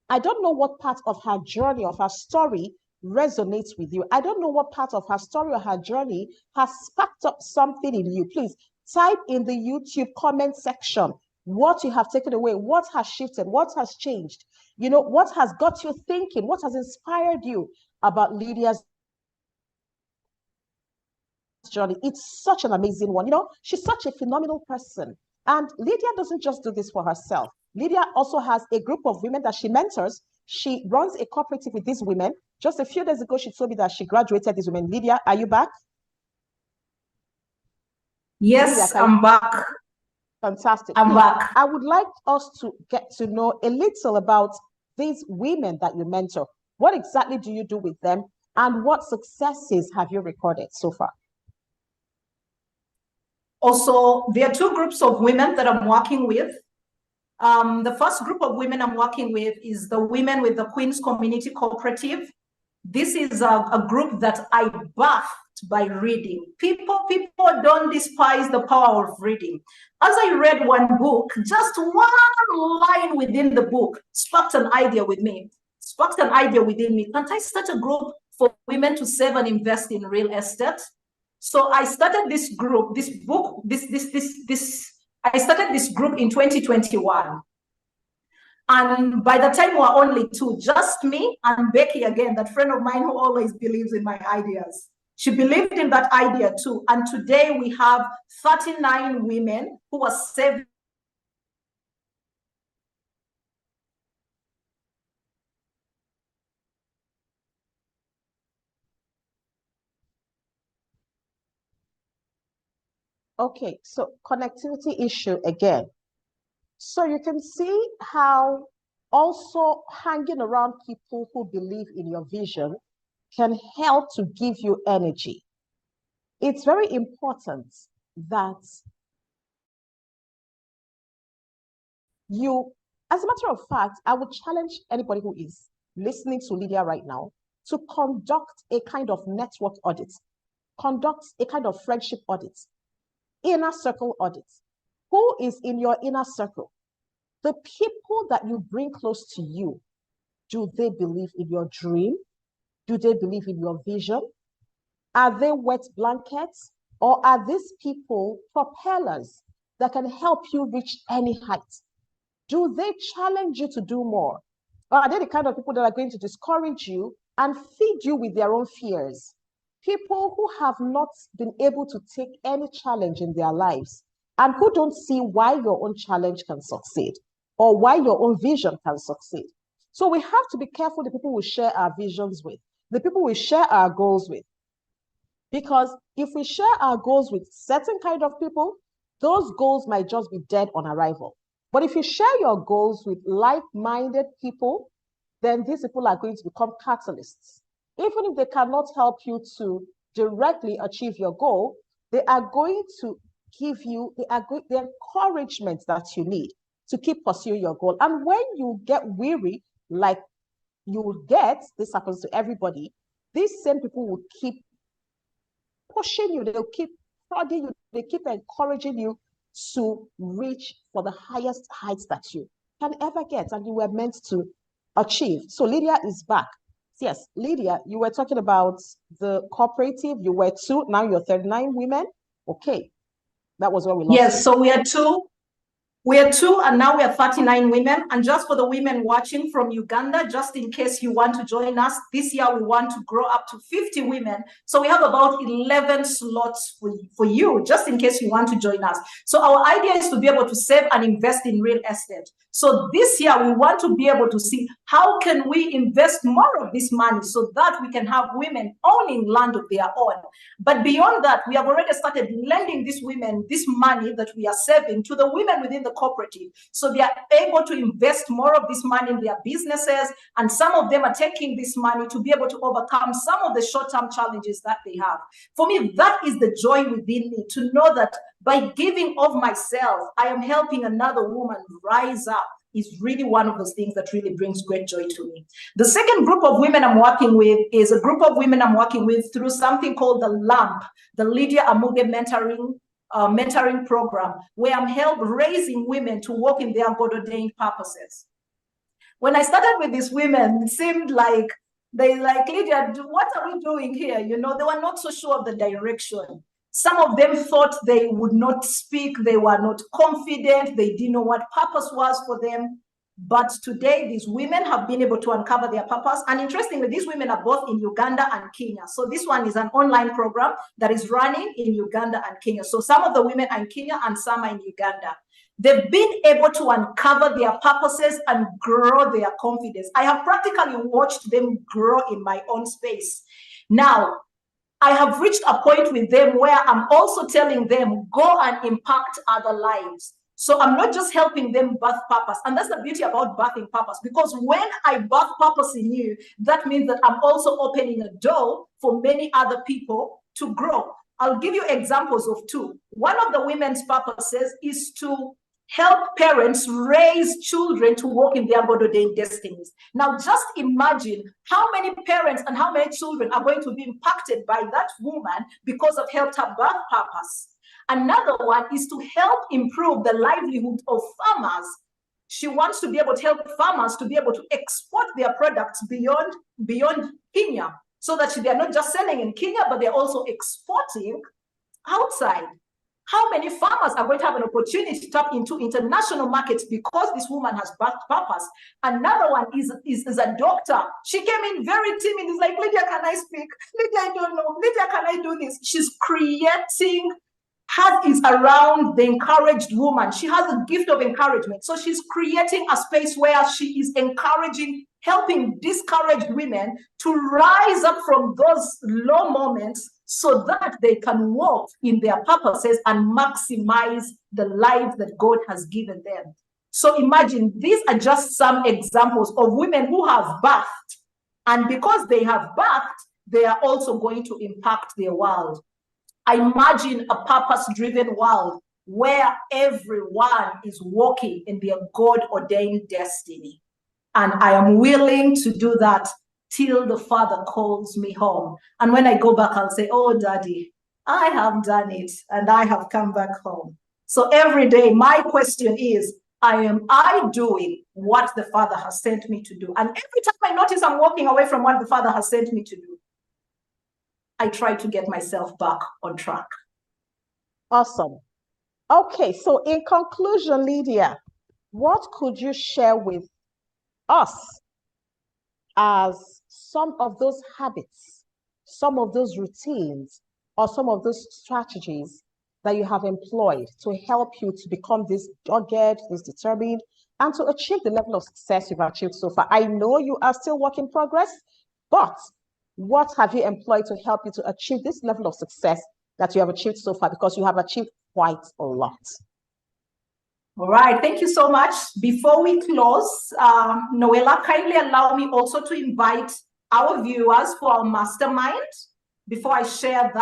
I don't know what part of her journey, of her story resonates with you. I don't know what part of her story or her journey has sparked up something in you. Please type in the YouTube comment section what you have taken away, what has shifted, what has changed, you know, what has got you thinking, what has inspired you about Lydia's journey. It's such an amazing one. You know, she's such a phenomenal person. And Lydia doesn't just do this for herself. Lydia also has a group of women that she mentors. She runs a cooperative with these women. Just a few days ago, she told me that she graduated these women. Lydia, are you back? Yes, Lydia, I'm back. Fantastic. I'm back. I would like us to get to know a little about these women that you mentor. What exactly do you do with them? And what successes have you recorded so far? Also, there are two groups of women that I'm working with. The first group of women I'm working with is the women with the Queen's Community Cooperative. This is a group that I birthed by reading. People don't despise the power of reading. As I read one book, just one line within the book sparked an idea with me, sparked an idea within me. Can't I start a group for women to save and invest in real estate? So I started this group, I started this group in 2021. And by the time we were only two, just me and Becky again, that friend of mine who always believes in my ideas. She believed in that idea too. And today we have 39 women who are saving. Okay, so connectivity issue again. So you can see how also hanging around people who believe in your vision can help to give you energy. It's very important that you, as a matter of fact, I would challenge anybody who is listening to Lydia right now to conduct a kind of network audit, conduct a kind of friendship audit, inner circle audit. Who is in your inner circle? The people that you bring close to you, do they believe in your dream? Do they believe in your vision? Are they wet blankets? Or are these people propellers that can help you reach any height? Do they challenge you to do more? Or are they the kind of people that are going to discourage you and feed you with their own fears? People who have not been able to take any challenge in their lives and who don't see why your own challenge can succeed or why your own vision can succeed. So we have to be careful the people we share our visions with, the people we share our goals with. Because if we share our goals with certain kind of people, those goals might just be dead on arrival. But if you share your goals with like-minded people, then these people are going to become catalysts. Even if they cannot help you to directly achieve your goal, they are going to give you the encouragement that you need to keep pursuing your goal. And when you get weary, like you will get, this happens to everybody, these same people will keep pushing you, they'll keep prodding you, they keep encouraging you to reach for the highest heights that you can ever get and you were meant to achieve. So Lydia is back. Yes, Lydia, you were talking about the cooperative. You were two, now you're 39 women. Okay, that was where we lost Yes, you. so we are two. We are 2, and now we are 39 women. And just for the women watching from Uganda, just in case you want to join us, this year we want to grow up to 50 women. So we have about 11 slots for you, just in case you want to join us. So our idea is to be able to save and invest in real estate. So this year we want to be able to see how can we invest more of this money so that we can have women owning land of their own. But beyond that, we have already started lending these women this money that we are saving to the women within the cooperative. So they are able to invest more of this money in their businesses. And some of them are taking this money to be able to overcome some of the short-term challenges that they have. For me, that is the joy within me, to know that by giving of myself, I am helping another woman rise up. Is really one of those things that really brings great joy to me. The second group of women I'm working with is a group of women I'm working with through something called the LAMP, the LYDIA mentoring program, where I'm raising women to walk in their God-ordained purposes. When I started with these women, it seemed like they Lydia, what are we doing here? You know, they were not so sure of the direction. Some of them thought they would not speak. They were not confident. They didn't know what purpose was for them. But today, these women have been able to uncover their purpose. And interestingly, these women are both in Uganda and Kenya. So this one is an online program that is running in Uganda and Kenya. So some of the women are in Kenya and some are in Uganda. They've been able to uncover their purposes and grow their confidence. I have practically watched them grow in my own space. Now, I have reached a point with them where I'm also telling them, go and impact other lives. So I'm not just helping them birth purpose. And that's the beauty about birthing purpose, because when I birth purpose in you, that means that I'm also opening a door for many other people to grow. I'll give you examples of 2. One of the women's purposes is to help parents raise children to walk in their God-ordained destinies. Now, just imagine how many parents and how many children are going to be impacted by that woman because of helped her birth purpose. Another one is to help improve the livelihood of farmers. She wants to be able to help farmers to be able to export their products beyond Kenya, so that they are not just selling in Kenya, but they're also exporting outside. How many farmers are going to have an opportunity to tap into international markets because this woman has birthed purpose? Another one is a doctor. She came in very timid. It's like, Lydia, can I speak? Lydia, I don't know. Lydia, can I do this? She's creating, is around the encouraged woman. She has a gift of encouragement. So she's creating a space where she is encouraging, helping discouraged women to rise up from those low moments so that they can walk in their purposes and maximize the life that God has given them. So imagine, these are just some examples of women who have birthed. And because they have birthed, they are also going to impact their world. I imagine a purpose-driven world where everyone is walking in their God-ordained destiny. And I am willing to do that till the Father calls me home. And when I go back, I'll say, oh, Daddy, I have done it and I have come back home. So every day, my question is, am I doing what the Father has sent me to do? And every time I notice I'm walking away from what the Father has sent me to do, I try to get myself back on track. Awesome. Okay, so in conclusion, Lydia, what could you share with us as some of those habits, some of those routines, or some of those strategies that you have employed to help you to become this dogged, this determined, and to achieve the level of success you've achieved so far? I know you are still work in progress, but what have you employed to help you to achieve this level of success that you have achieved so far? Because you have achieved quite a lot. All right, thank you so much. Before we close, Noela, kindly allow me also to invite our viewers for our mastermind before I share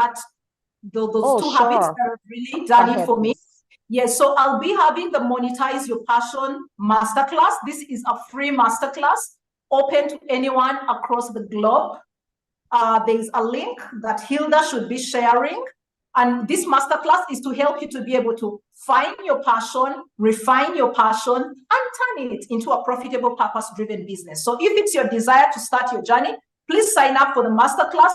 those 2 habits that have really done it for me. Yes, so I'll be having the Monetize Your Passion Masterclass. This is a free masterclass open to anyone across the globe. There's a link that Hilda should be sharing. And this masterclass is to help you to be able to find your passion, refine your passion, and turn it into a profitable, purpose-driven business. So if it's your desire to start your journey, please sign up for the masterclass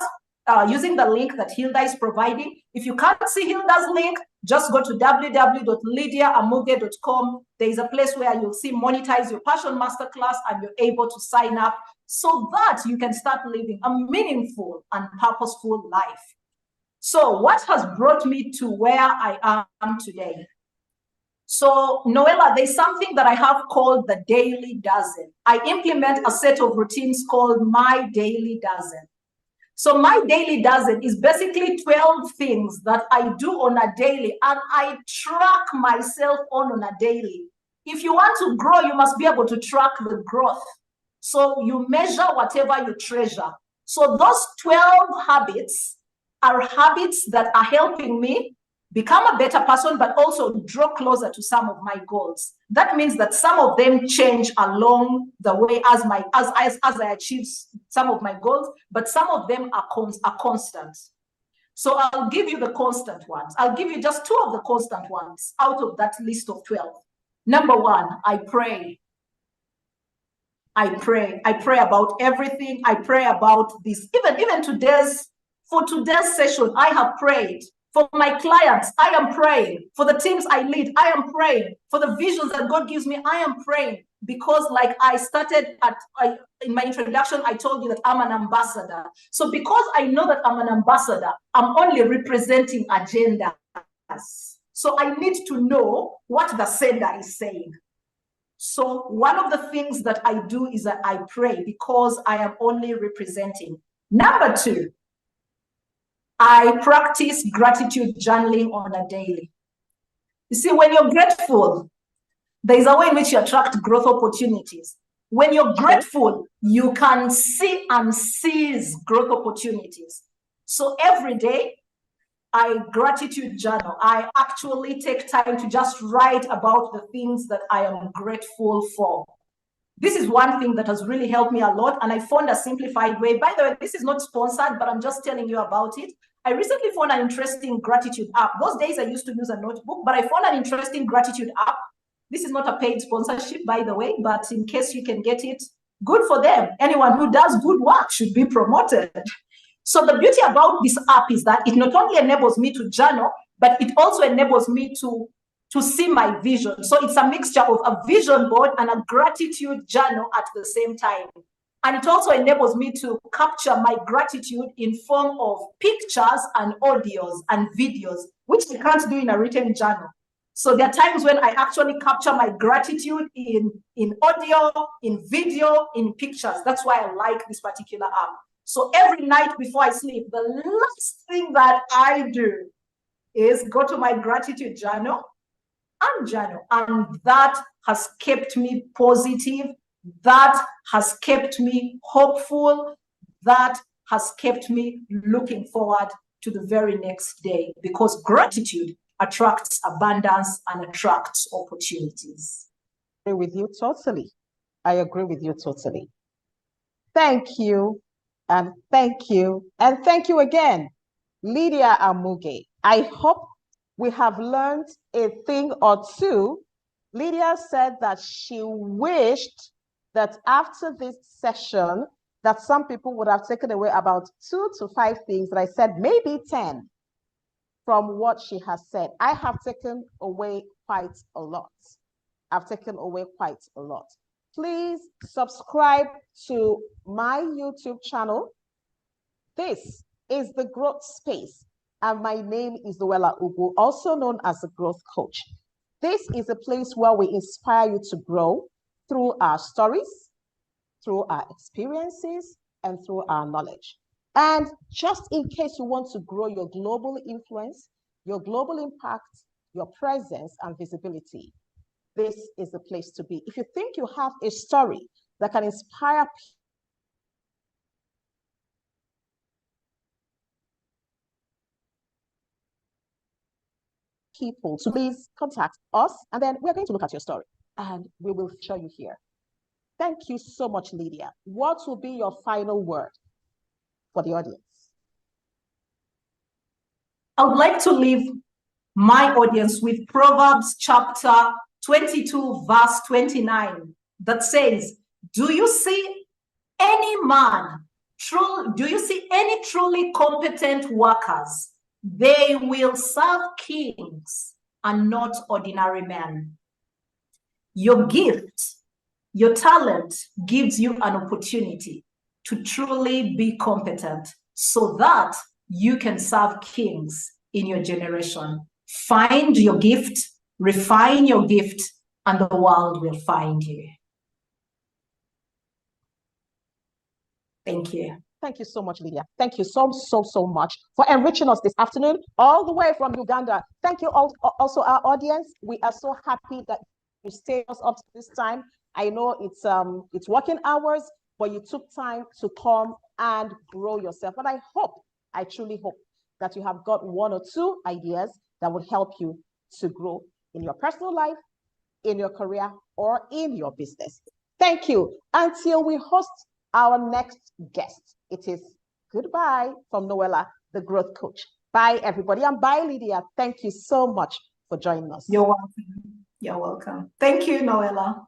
using the link that Hilda is providing. If you can't see Hilda's link, just go to www.lydiaamuge.com. There is a place where you'll see Monetize Your Passion Masterclass, and you're able to sign up so that you can start living a meaningful and purposeful life. So what has brought me to where I am today? So Noela, there's something that I have called the Daily Dozen. I implement a set of routines called my Daily Dozen. So my Daily Dozen is basically 12 things that I do on a daily, and I track myself on a daily. If you want to grow, you must be able to track the growth. So you measure whatever you treasure. So those 12 habits are habits that are helping me become a better person, but also draw closer to some of my goals. That means that some of them change along the way as I achieve some of my goals, but some of them are constant. So I'll give you the constant ones. I'll give you just 2 of the constant ones out of that list of 12. Number 1, I pray. I pray about everything. I pray about this. Even for today's session, I have prayed. For my clients, I am praying. For the teams I lead, I am praying. For the visions that God gives me, I am praying. Because like I started in my introduction, I told you that I'm an ambassador. So because I know that I'm an ambassador, I'm only representing agendas. So I need to know what the sender is saying. So one of the things that I do is that I pray because I am only representing. Number 2, I practice gratitude journaling on a daily. You see, when you're grateful, there is a way in which you attract growth opportunities. When you're grateful, you can see and seize growth opportunities. So every day, I gratitude journal. I actually take time to just write about the things that I am grateful for. This is one thing that has really helped me a lot, and I found a simplified way. By the way, this is not sponsored, but I'm just telling you about it. I recently found an interesting gratitude app. Those days I used to use a notebook, but I found an interesting gratitude app. This is not a paid sponsorship, by the way, but in case you can get it, good for them. Anyone who does good work should be promoted. So the beauty about this app is that it not only enables me to journal, but it also enables me to see my vision. So it's a mixture of a vision board and a gratitude journal at the same time. And it also enables me to capture my gratitude in form of pictures and audios and videos, which I can't do in a written journal. So there are times when I actually capture my gratitude in audio, in video, in pictures. That's why I like this particular app. So every night before I sleep, the last thing that I do is go to my gratitude journal and journal. And that has kept me positive. That has kept me hopeful. That has kept me looking forward to the very next day, because gratitude attracts abundance and attracts opportunities. I agree with you totally. I agree with you totally. Thank you, and thank you, and thank you again, Lydia Amuge. I hope we have learned a thing or two. Lydia said that she wished that after this session, that some people would have taken away about 2 to 5 things, and I said maybe 10 from what she has said. I have taken away quite a lot. I've taken away quite a lot. Please subscribe to my YouTube channel. This is The Growth Space, and my name is NOELA UGWU, also known as the Growth Coach. This is a place where we inspire you to grow through our stories, through our experiences, and through our knowledge. And just in case you want to grow your global influence, your global impact, your presence and visibility, this is the place to be. If you think you have a story that can inspire people to, please contact us, and then we're going to look at your story and we will show you here. Thank you so much, Lydia. What will be your final word for the audience? I would like to leave my audience with Proverbs chapter 22, verse 29, that says, do you see any truly competent workers They will serve kings and not ordinary men. Your gift, your talent gives you an opportunity to truly be competent so that you can serve kings in your generation. Find your gift, refine your gift, and the world will find you. Thank you. Thank you so much, Lydia. Thank you so much for enriching us this afternoon, all the way from Uganda. Thank you also our audience. We are so happy that you stayed us up to this time. I know it's working hours, but you took time to come and grow yourself. And I truly hope that you have got one or two ideas that will help you to grow in your personal life, in your career, or in your business. Thank you. Until we host our next guest, it is goodbye from Noela, the growth coach. Bye, everybody. And bye, Lydia. Thank you so much for joining us. You're welcome. You're welcome. Thank you, Noela.